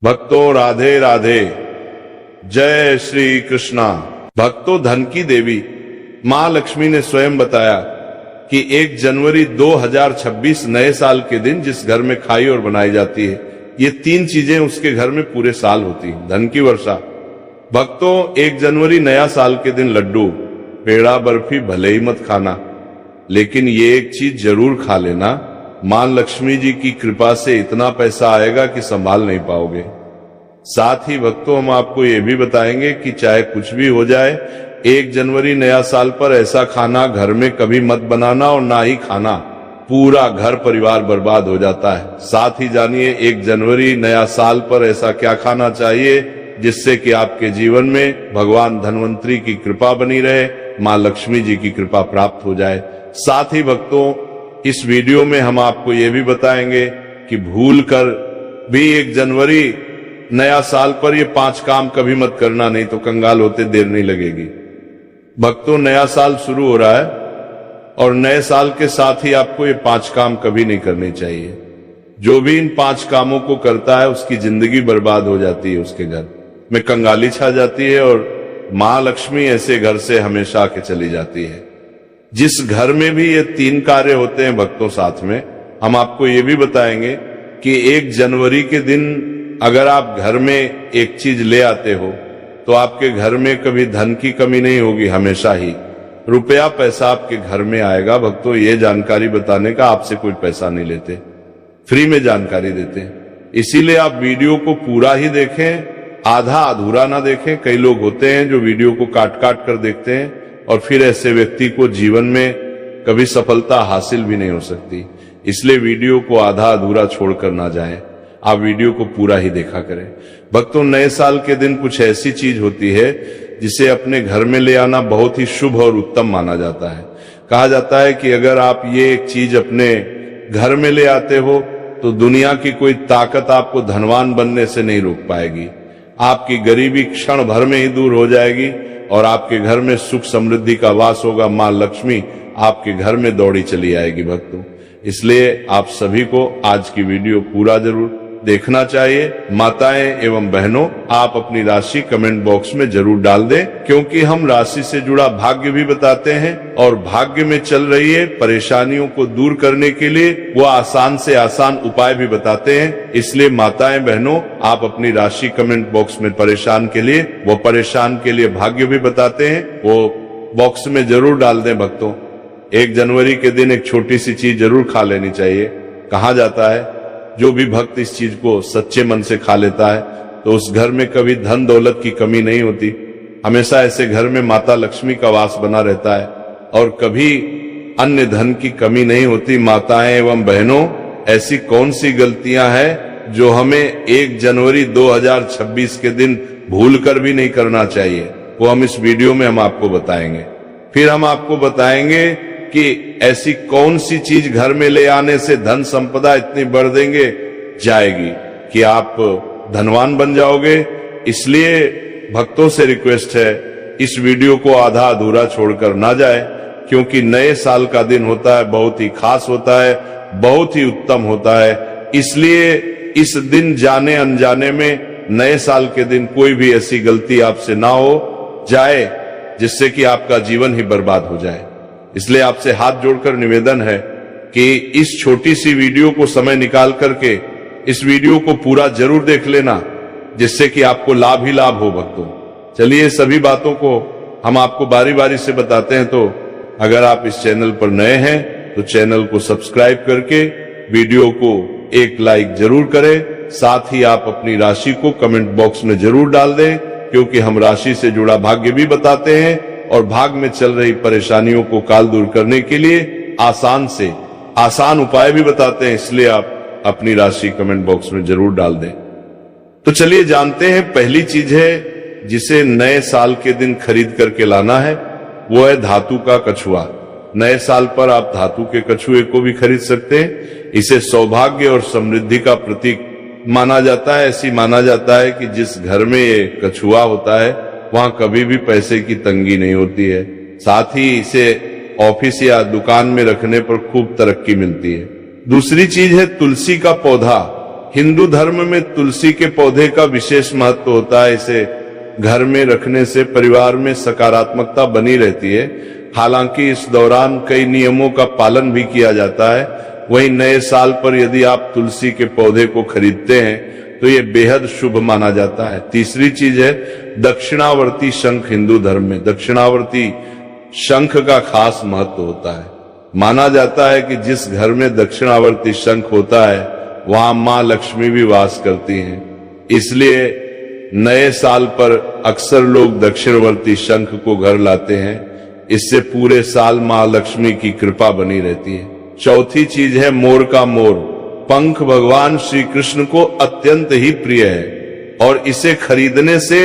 भक्तों राधे राधे, जय श्री कृष्णा। भक्तों, धन की देवी मां लक्ष्मी ने स्वयं बताया कि 1 जनवरी 2026 नए साल के दिन जिस घर में खाई और बनाई जाती है, ये 3 चीजें उसके घर में पूरे साल होती हैं। धन की वर्षा। भक्तों, 1 जनवरी नया साल के दिन लड्डू, पेड़ा, बर्फी भले ही मत खाना, लेकिन ये एक चीज जरूर खा लेना। मां लक्ष्मी जी की कृपा से इतना पैसा आएगा कि संभाल नहीं पाओगे। साथ ही भक्तों, हम आपको ये भी बताएंगे कि चाहे कुछ भी हो जाए, 1 जनवरी नया साल पर ऐसा खाना घर में कभी मत बनाना और ना ही खाना, पूरा घर परिवार बर्बाद हो जाता है। साथ ही जानिए 1 जनवरी नया साल पर ऐसा क्या खाना चाहिए जिससे कि आपके जीवन में भगवान धन्वंतरी की कृपा बनी रहे, मां लक्ष्मी जी की कृपा प्राप्त हो जाए। साथ ही भक्तों, इस वीडियो में हम आपको ये भी बताएंगे कि भूल कर भी 1 जनवरी नया साल पर ये 5 काम कभी मत करना, नहीं तो कंगाल होते देर नहीं लगेगी। भक्तों, नया साल शुरू हो रहा है और नए साल के साथ ही आपको ये 5 काम कभी नहीं करने चाहिए। जो भी इन 5 कामों को करता है उसकी जिंदगी बर्बाद हो जाती है, उसके घर में कंगाली छा जाती है और मां लक्ष्मी ऐसे घर से हमेशा आके चली जाती है। जिस घर में भी ये 3 कार्य होते हैं भक्तों, साथ में हम आपको ये भी बताएंगे कि 1 जनवरी के दिन अगर आप घर में एक चीज ले आते हो तो आपके घर में कभी धन की कमी नहीं होगी, हमेशा ही रुपया पैसा आपके घर में आएगा। भक्तों, ये जानकारी बताने का आपसे कोई पैसा नहीं लेते, फ्री में जानकारी देते हैं। इसीलिए आप वीडियो को पूरा ही देखें, आधा अधूरा ना देखें। कई लोग होते हैं जो वीडियो को काट काट कर देखते हैं और फिर ऐसे व्यक्ति को जीवन में कभी सफलता हासिल भी नहीं हो सकती। इसलिए वीडियो को आधा अधूरा छोड़कर ना जाएं, आप वीडियो को पूरा ही देखा करें। भक्तों, नए साल के दिन कुछ ऐसी चीज होती है जिसे अपने घर में ले आना बहुत ही शुभ और उत्तम माना जाता है। कहा जाता है कि अगर आप ये एक चीज अपने घर में ले आते हो तो दुनिया की कोई ताकत आपको धनवान बनने से नहीं रोक पाएगी। आपकी गरीबी क्षण भर में ही दूर हो जाएगी और आपके घर में सुख समृद्धि का वास होगा। मां लक्ष्मी आपके घर में दौड़ी चली आएगी। भक्तों, इसलिए आप सभी को आज की वीडियो पूरा जरूर देखना चाहिए। माताएं एवं बहनों, आप अपनी राशि कमेंट बॉक्स में जरूर डाल दें, क्योंकि हम राशि से जुड़ा भाग्य भी बताते हैं और भाग्य में चल रही है परेशानियों को दूर करने के लिए वो आसान से आसान उपाय भी बताते हैं। इसलिए माताएं बहनों, आप अपनी राशि कमेंट बॉक्स में परेशान के लिए भाग्य भी बताते हैं, वो बॉक्स में जरूर डाल दें। भक्तों, 1 जनवरी के दिन एक छोटी सी चीज जरूर खा लेनी चाहिए। कहा जाता है जो भी भक्त इस चीज को सच्चे मन से खा लेता है तो उस घर में कभी धन दौलत की कमी नहीं होती। हमेशा ऐसे घर में माता लक्ष्मी का वास बना रहता है और कभी अन्य धन की कमी नहीं होती। माताएं एवं बहनों, ऐसी कौन सी गलतियां हैं जो हमें 1 जनवरी 2026 के दिन भूल कर भी नहीं करना चाहिए, वो हम इस वीडियो में हम आपको बताएंगे। फिर हम आपको बताएंगे कि ऐसी कौन सी चीज घर में ले आने से धन संपदा इतनी बढ़ देंगे जाएगी कि आप धनवान बन जाओगे। इसलिए भक्तों से रिक्वेस्ट है, इस वीडियो को आधा अधूरा छोड़कर ना जाए, क्योंकि नए साल का दिन होता है, बहुत ही खास होता है, बहुत ही उत्तम होता है। इसलिए इस दिन जाने अनजाने में नए साल के दिन कोई भी ऐसी गलती आपसे ना हो जाए जिससे कि आपका जीवन ही बर्बाद हो जाए। इसलिए आपसे हाथ जोड़कर निवेदन है कि इस छोटी सी वीडियो को समय निकाल करके इस वीडियो को पूरा जरूर देख लेना, जिससे कि आपको लाभ ही लाभ हो। भक्तों, चलिए सभी बातों को हम आपको बारी बारी से बताते हैं। तो अगर आप इस चैनल पर नए हैं तो चैनल को सब्सक्राइब करके वीडियो को एक लाइक जरूर करें। साथ ही आप अपनी राशि को कमेंट बॉक्स में जरूर डाल दें, क्योंकि हम राशि से जुड़ा भाग्य भी बताते हैं और भाग में चल रही परेशानियों को काल दूर करने के लिए आसान से आसान उपाय भी बताते हैं। इसलिए आप अपनी राशि कमेंट बॉक्स में जरूर डाल दें। तो चलिए जानते हैं, पहली चीज है जिसे नए साल के दिन खरीद करके लाना है, वो है धातु का कछुआ। नए साल पर आप धातु के कछुए को भी खरीद सकते हैं। इसे सौभाग्य और समृद्धि का प्रतीक माना जाता है। ऐसी माना जाता है कि जिस घर में ये कछुआ होता है वहां कभी भी पैसे की तंगी नहीं होती है। साथ ही इसे ऑफिस या दुकान में रखने पर खूब तरक्की मिलती है। दूसरी चीज है तुलसी का पौधा। हिंदू धर्म में तुलसी के पौधे का विशेष महत्व होता है। इसे घर में रखने से परिवार में सकारात्मकता बनी रहती है। हालांकि इस दौरान कई नियमों का पालन भी किया जाता है। वहीं नए साल पर यदि आप तुलसी के पौधे को खरीदते हैं तो ये बेहद शुभ माना जाता है। तीसरी चीज है दक्षिणावर्ती शंख। हिंदू धर्म में दक्षिणावर्ती शंख का खास महत्व होता है। माना जाता है कि जिस घर में दक्षिणावर्ती शंख होता है वहां मां लक्ष्मी भी वास करती हैं। इसलिए नए साल पर अक्सर लोग दक्षिणवर्ती शंख को घर लाते हैं। इससे पूरे साल मां लक्ष्मी की कृपा बनी रहती है। चौथी चीज है मोर का मोर। पंख भगवान श्री कृष्ण को अत्यंत ही प्रिय है और इसे खरीदने से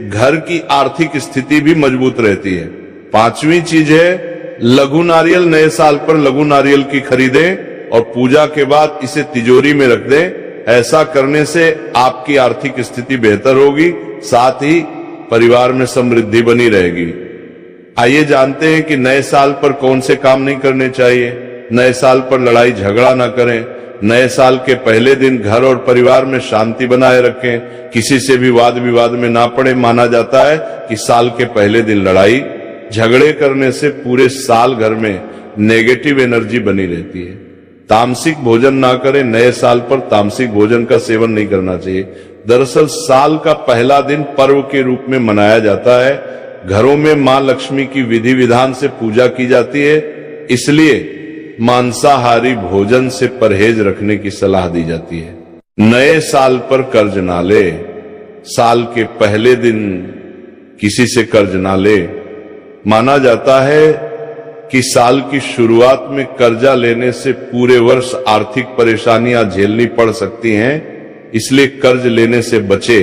घर की आर्थिक स्थिति भी मजबूत रहती है। पांचवी चीज है लघु नारियल। नए साल पर लघु नारियल की खरीदें और पूजा के बाद इसे तिजोरी में रख दें। ऐसा करने से आपकी आर्थिक स्थिति बेहतर होगी, साथ ही परिवार में समृद्धि बनी रहेगी। आइए जानते हैं कि नए साल पर कौन से काम नहीं करने चाहिए। नए साल पर लड़ाई झगड़ा ना करें। नए साल के पहले दिन घर और परिवार में शांति बनाए रखें। किसी से भी वाद विवाद में ना पड़े। माना जाता है कि साल के पहले दिन लड़ाई झगड़े करने से पूरे साल घर में नेगेटिव एनर्जी बनी रहती है। तामसिक भोजन ना करें। नए साल पर तामसिक भोजन का सेवन नहीं करना चाहिए। दरअसल साल का पहला दिन पर्व के रूप में मनाया जाता है। घरों में मां लक्ष्मी की विधि विधान से पूजा की जाती है, इसलिए मांसाहारी भोजन से परहेज रखने की सलाह दी जाती है। नए साल पर कर्ज ना ले। साल के पहले दिन किसी से कर्ज ना ले। माना जाता है कि साल की शुरुआत में कर्जा लेने से पूरे वर्ष आर्थिक परेशानियां झेलनी पड़ सकती हैं, इसलिए कर्ज लेने से बचे।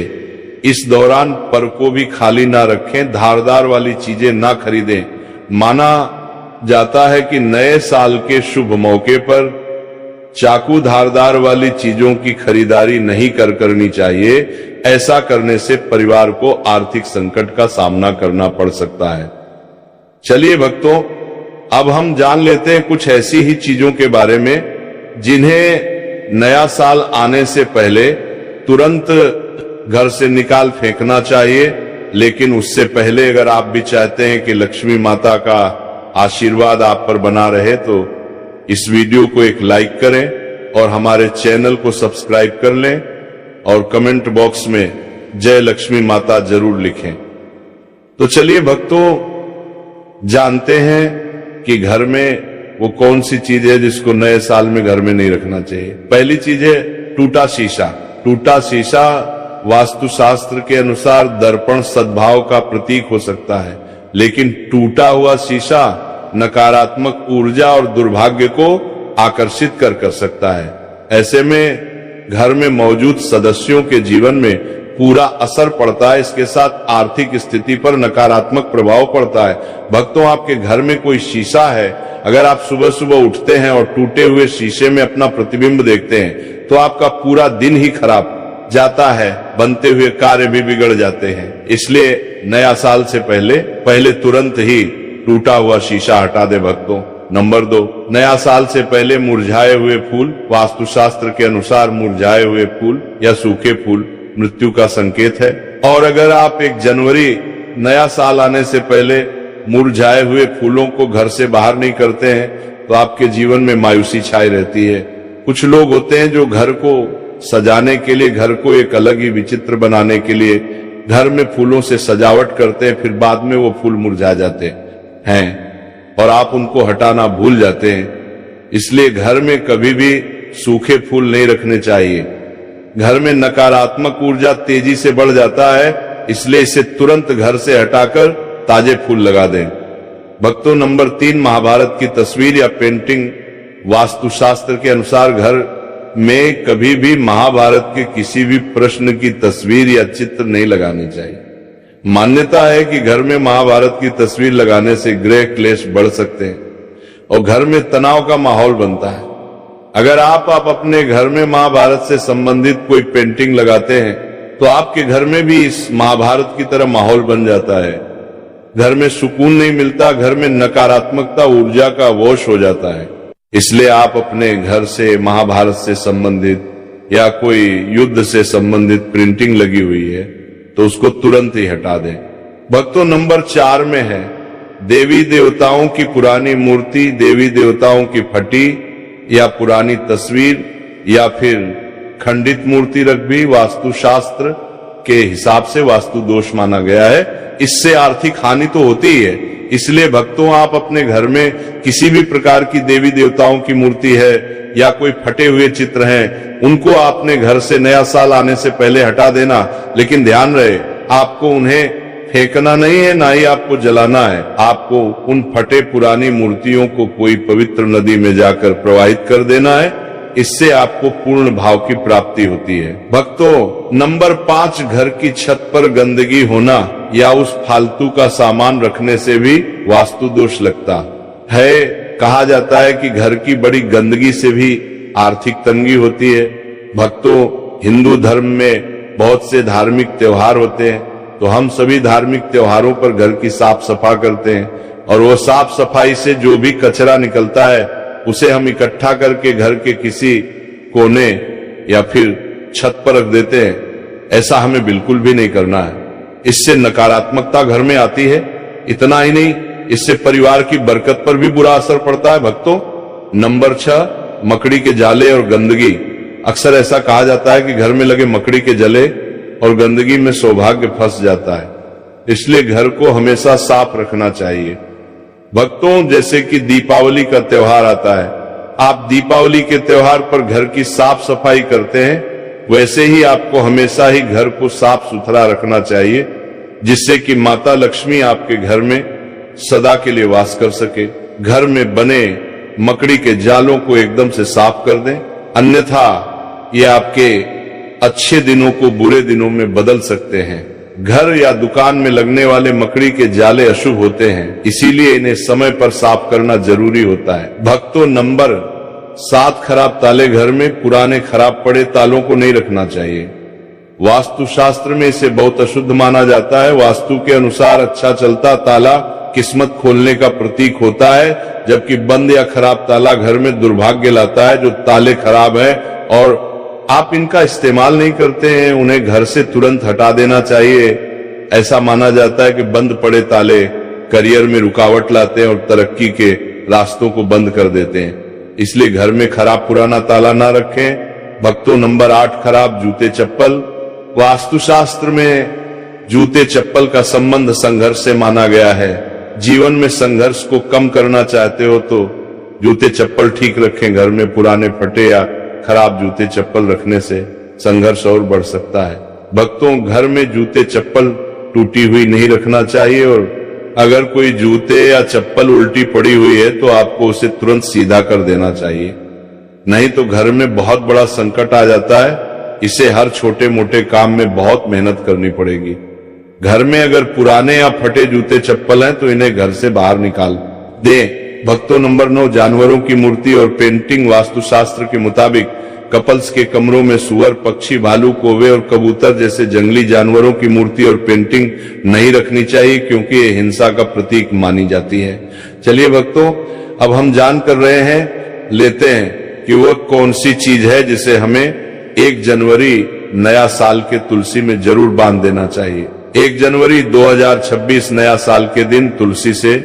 इस दौरान पर को भी खाली ना रखें। धारदार वाली चीजें ना खरीदें। माना जाता है कि नए साल के शुभ मौके पर चाकू धारदार वाली चीजों की खरीदारी नहीं करनी चाहिए। ऐसा करने से परिवार को आर्थिक संकट का सामना करना पड़ सकता है। चलिए भक्तों, अब हम जान लेते हैं कुछ ऐसी ही चीजों के बारे में जिन्हें नया साल आने से पहले तुरंत घर से निकाल फेंकना चाहिए। लेकिन उससे पहले अगर आप भी चाहते हैं कि लक्ष्मी माता का आशीर्वाद आप पर बना रहे तो इस वीडियो को एक लाइक करें और हमारे चैनल को सब्सक्राइब कर लें और कमेंट बॉक्स में जय लक्ष्मी माता जरूर लिखें। तो चलिए भक्तों, जानते हैं कि घर में वो कौन सी चीज है जिसको नए साल में घर में नहीं रखना चाहिए। पहली चीज है टूटा शीशा। टूटा शीशा वास्तुशास्त्र के अनुसार दर्पण सद्भाव का प्रतीक हो सकता है, लेकिन टूटा हुआ शीशा नकारात्मक ऊर्जा और दुर्भाग्य को आकर्षित कर सकता है। ऐसे में घर में मौजूद सदस्यों के जीवन में पूरा असर पड़ता है। इसके साथ आर्थिक स्थिति पर नकारात्मक प्रभाव पड़ता है। भक्तों, आपके घर में कोई शीशा है, अगर आप सुबह सुबह उठते हैं और टूटे हुए शीशे में अपना प्रतिबिंब देखते हैं तो आपका पूरा दिन ही खराब जाता है। बनते हुए कार्य भी बिगड़ जाते हैं। इसलिए नया साल से पहले तुरंत ही टूटा हुआ शीशा हटा दे भक्तों। नंबर 2, नया साल से पहले मुरझाए हुए फूल। वास्तुशास्त्र के अनुसार मुरझाए हुए फूल या सूखे फूल मृत्यु का संकेत है। और अगर आप 1 जनवरी नया साल आने से पहले मुरझाए हुए फूलों को घर से बाहर नहीं करते हैं तो आपके जीवन में मायूसी छाई रहती है। कुछ लोग होते हैं जो घर को सजाने के लिए, घर को एक अलग ही विचित्र बनाने के लिए घर में फूलों से सजावट करते हैं, फिर बाद में वो फूल मुरझा जाते हैं और आप उनको हटाना भूल जाते हैं। इसलिए घर में कभी भी सूखे फूल नहीं रखने चाहिए। घर में नकारात्मक ऊर्जा तेजी से बढ़ जाता है, इसलिए इसे तुरंत घर से हटाकर ताजे फूल लगा दें। भक्तों, नंबर 3, महाभारत की तस्वीर या पेंटिंग। वास्तुशास्त्र के अनुसार घर में कभी भी महाभारत के किसी भी प्रश्न की तस्वीर या चित्र नहीं लगानी चाहिए। मान्यता है कि घर में महाभारत की तस्वीर लगाने से गृह क्लेश बढ़ सकते हैं और घर में तनाव का माहौल बनता है। अगर आप अपने घर में महाभारत से संबंधित कोई पेंटिंग लगाते हैं तो आपके घर में भी इस महाभारत की तरह माहौल बन जाता है। घर में सुकून नहीं मिलता, घर में नकारात्मकता ऊर्जा का वश हो जाता है। इसलिए आप अपने घर से महाभारत से संबंधित या कोई युद्ध से संबंधित प्रिंटिंग लगी हुई है तो उसको तुरंत ही हटा दें। भक्तों, नंबर 4 में है देवी देवताओं की पुरानी मूर्ति, देवी देवताओं की फटी या पुरानी तस्वीर या फिर खंडित मूर्ति रख भी वास्तुशास्त्र के हिसाब से वास्तु दोष माना गया है। इससे आर्थिक हानि तो होती ही है। इसलिए भक्तों, आप अपने घर में किसी भी प्रकार की देवी देवताओं की मूर्ति है या कोई फटे हुए चित्र हैं, उनको आपने घर से नया साल आने से पहले हटा देना। लेकिन ध्यान रहे, आपको उन्हें फेंकना नहीं है, ना ही आपको जलाना है। आपको उन फटे पुरानी मूर्तियों को कोई पवित्र नदी में जाकर प्रवाहित कर देना है। इससे आपको पूर्ण भाव की प्राप्ति होती है। भक्तों, नंबर 5, घर की छत पर गंदगी होना या उस फालतू का सामान रखने से भी वास्तु दोष लगता है। कहा जाता है कि घर की बड़ी गंदगी से भी आर्थिक तंगी होती है। भक्तों, हिंदू धर्म में बहुत से धार्मिक त्योहार होते हैं, तो हम सभी धार्मिक त्योहारों पर घर की साफ सफाई करते हैं और वो साफ सफाई से जो भी कचरा निकलता है उसे हम इकट्ठा करके घर के किसी कोने या फिर छत पर रख देते हैं। ऐसा हमें बिल्कुल भी नहीं करना है। इससे नकारात्मकता घर में आती है। इतना ही नहीं, इससे परिवार की बरकत पर भी बुरा असर पड़ता है। भक्तों, नंबर 6, मकड़ी के जाले और गंदगी। अक्सर ऐसा कहा जाता है कि घर में लगे मकड़ी के जले और गंदगी में सौभाग्य फंस जाता है। इसलिए घर को हमेशा साफ रखना चाहिए। भक्तों, जैसे कि दीपावली का त्योहार आता है, आप दीपावली के त्योहार पर घर की साफ सफाई करते हैं, वैसे ही आपको हमेशा ही घर को साफ सुथरा रखना चाहिए, जिससे कि माता लक्ष्मी आपके घर में सदा के लिए वास कर सके। घर में बने मकड़ी के जालों को एकदम से साफ कर दें, अन्यथा ये आपके अच्छे दिनों को बुरे दिनों में बदल सकते हैं। घर या दुकान में लगने वाले मकड़ी के जाले अशुभ होते हैं, इसीलिए इन्हें समय पर साफ करना जरूरी होता है। भक्तों, नंबर 7, खराब ताले। घर में पुराने खराब पड़े तालों को नहीं रखना चाहिए। वास्तुशास्त्र में इसे बहुत अशुद्ध माना जाता है। वास्तु के अनुसार अच्छा चलता ताला किस्मत खोलने का प्रतीक होता है, जबकि बंद या खराब ताला घर में दुर्भाग्य लाता है। जो ताले खराब है और आप इनका इस्तेमाल नहीं करते हैं, उन्हें घर से तुरंत हटा देना चाहिए। ऐसा माना जाता है कि बंद पड़े ताले करियर में रुकावट लाते हैं और तरक्की के रास्तों को बंद कर देते हैं। इसलिए घर में खराब पुराना ताला ना रखें। भक्तों, नंबर 8, खराब जूते चप्पल। वास्तुशास्त्र में जूते चप्पल का संबंध संघर्ष से माना गया है। जीवन में संघर्ष को कम करना चाहते हो तो जूते चप्पल ठीक रखें। घर में पुराने फटे या खराब जूते चप्पल रखने से संघर्ष और बढ़ सकता है। भक्तों, घर में जूते चप्पल टूटी हुई नहीं रखना चाहिए और अगर कोई जूते या चप्पल उल्टी पड़ी हुई है तो आपको उसे तुरंत सीधा कर देना चाहिए, नहीं तो घर में बहुत बड़ा संकट आ जाता है। इसे हर छोटे मोटे काम में बहुत मेहनत करनी पड़ेगी। घर में अगर पुराने या फटे जूते चप्पल हैं तो इन्हें घर से बाहर निकाल दें। भक्तों, नंबर 9, जानवरों की मूर्ति और पेंटिंग। वास्तुशास्त्र के मुताबिक कपल्स के कमरों में सुअर, पक्षी, भालू, कौवे और कबूतर जैसे जंगली जानवरों की मूर्ति और पेंटिंग नहीं रखनी चाहिए, क्योंकि ये हिंसा का प्रतीक मानी जाती है। चलिए भक्तों, अब हम जान कर रहे हैं, लेते हैं कि वह कौन सी चीज है जिसे हमें 1 जनवरी नया साल के तुलसी में जरूर बांध देना चाहिए। 1 जनवरी 2026 नया साल के दिन तुलसी से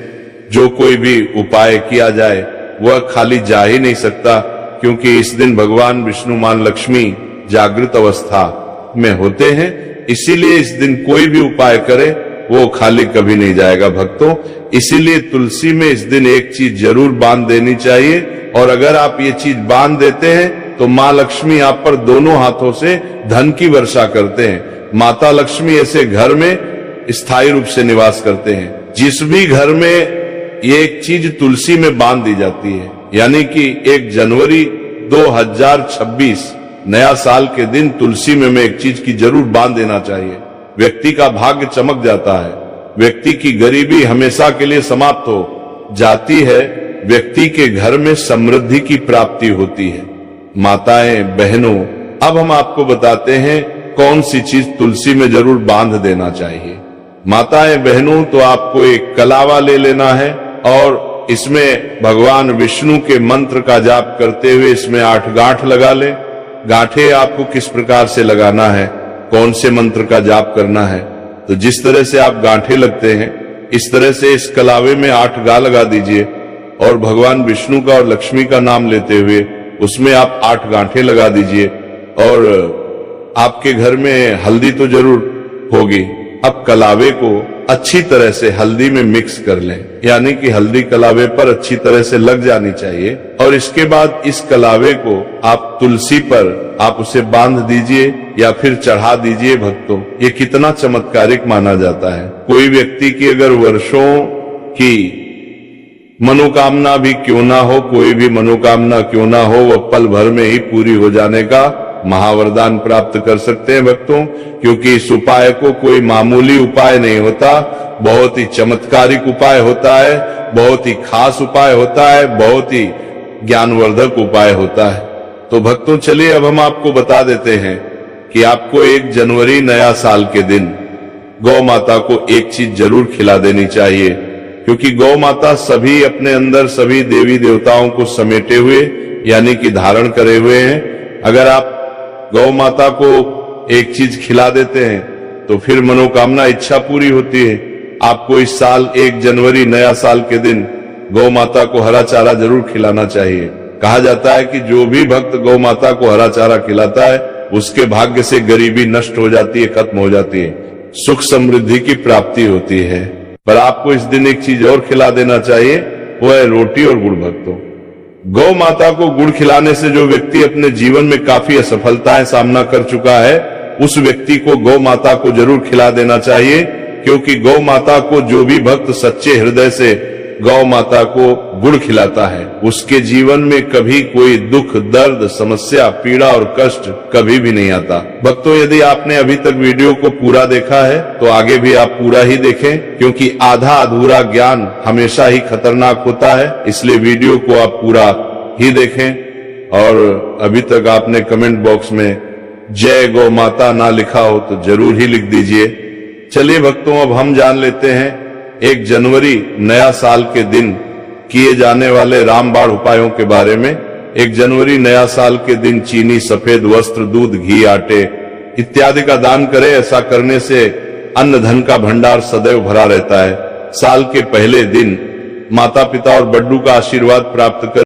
जो कोई भी उपाय किया जाए वह खाली जा ही नहीं सकता, क्योंकि इस दिन भगवान विष्णु मां लक्ष्मी जागृत अवस्था में होते हैं। इसीलिए इस दिन कोई भी उपाय करे वो खाली कभी नहीं जाएगा। भक्तों, इसीलिए तुलसी में इस दिन एक चीज जरूर बांध देनी चाहिए, और अगर आप ये चीज बांध देते हैं तो माँ लक्ष्मी आप पर दोनों हाथों से धन की वर्षा करते हैं। माता लक्ष्मी ऐसे घर में स्थायी रूप से निवास करते हैं। जिस भी घर में ये एक चीज तुलसी में बांध दी जाती है, यानी कि 1 जनवरी 2026 नया साल के दिन तुलसी में एक चीज की जरूर बांध देना चाहिए। व्यक्ति का भाग्य चमक जाता है, व्यक्ति की गरीबी हमेशा के लिए समाप्त हो जाती है, व्यक्ति के घर में समृद्धि की प्राप्ति होती है। माताएं, बहनों, अब हम आपको बताते हैं कौन सी चीज तुलसी में जरूर बांध देना चाहिए। माताएं, बहनों, तो आपको एक कलावा ले लेना है और इसमें भगवान विष्णु के मंत्र का जाप करते हुए इसमें 8 गांठ लगा लें गांठे आपको किस प्रकार से लगाना है, कौन से मंत्र का जाप करना है। तो जिस तरह से आप गांठे लगते हैं, इस तरह से इस कलावे में 8 गा लगा दीजिए और भगवान विष्णु का और लक्ष्मी का नाम लेते हुए उसमें आप 8 गांठे लगा दीजिए। और आपके घर में हल्दी तो जरूर होगी। अब कलावे को अच्छी तरह से हल्दी में मिक्स कर लें, यानी कि हल्दी कलावे पर अच्छी तरह से लग जानी चाहिए। और इसके बाद इस कलावे को आप तुलसी पर आप उसे बांध दीजिए या फिर चढ़ा दीजिए। भक्तों, ये कितना चमत्कारिक माना जाता है। कोई व्यक्ति की अगर वर्षों की मनोकामना भी क्यों ना हो, कोई भी मनोकामना क्यों ना हो, वह पल भर में ही पूरी हो जाने का महावरदान प्राप्त कर सकते हैं भक्तों। क्योंकि इस उपाय को कोई मामूली उपाय नहीं होता, बहुत ही चमत्कारिक उपाय होता है, बहुत ही खास उपाय होता है, बहुत ही ज्ञानवर्धक उपाय होता है। तो भक्तों, चलिए अब हम आपको बता देते हैं कि आपको 1 जनवरी नया साल के दिन गौ माता को एक चीज जरूर खिला देनी चाहिए। क्योंकि गौ माता सभी अपने अंदर सभी देवी देवताओं को समेटे हुए यानी कि धारण करे हुए हैं। अगर आप गौ माता को एक चीज खिला देते हैं तो फिर मनोकामना इच्छा पूरी होती है। आपको इस साल 1 जनवरी नया साल के दिन गौ माता को हरा चारा जरूर खिलाना चाहिए। कहा जाता है कि जो भी भक्त गौ माता को हरा चारा खिलाता है उसके भाग्य से गरीबी नष्ट हो जाती है, खत्म हो जाती है, सुख समृद्धि की प्राप्ति होती है। पर आपको इस दिन एक चीज और खिला देना चाहिए, वो है रोटी और गुड़। भक्तों, गौ माता को गुड़ खिलाने से जो व्यक्ति अपने जीवन में काफी असफलताएं सामना कर चुका है, उस व्यक्ति को गौ माता को जरूर खिला देना चाहिए। क्योंकि गौ माता को जो भी भक्त सच्चे हृदय से गौ माता को गुड़ खिलाता है, उसके जीवन में कभी कोई दुख, दर्द, समस्या, पीड़ा और कष्ट कभी भी नहीं आता। भक्तों, यदि आपने अभी तक वीडियो को पूरा देखा है तो आगे भी आप पूरा ही देखें, क्योंकि आधा अधूरा ज्ञान हमेशा ही खतरनाक होता है। इसलिए वीडियो को आप पूरा ही देखें। और अभी तक आपने कमेंट बॉक्स में जय गौ माता ना लिखा हो तो जरूर ही लिख दीजिए। चलिए भक्तों, अब हम जान लेते हैं 1 जनवरी नया साल के दिन किए जाने वाले रामबाण उपायों के बारे में। 1 जनवरी नया साल के दिन चीनी, सफेद वस्त्र, दूध, घी, आटे इत्यादि का दान करें। ऐसा करने से अन्न धन का भंडार सदैव भरा रहता है। साल के पहले दिन माता पिता और बड्डू का आशीर्वाद प्राप्त कर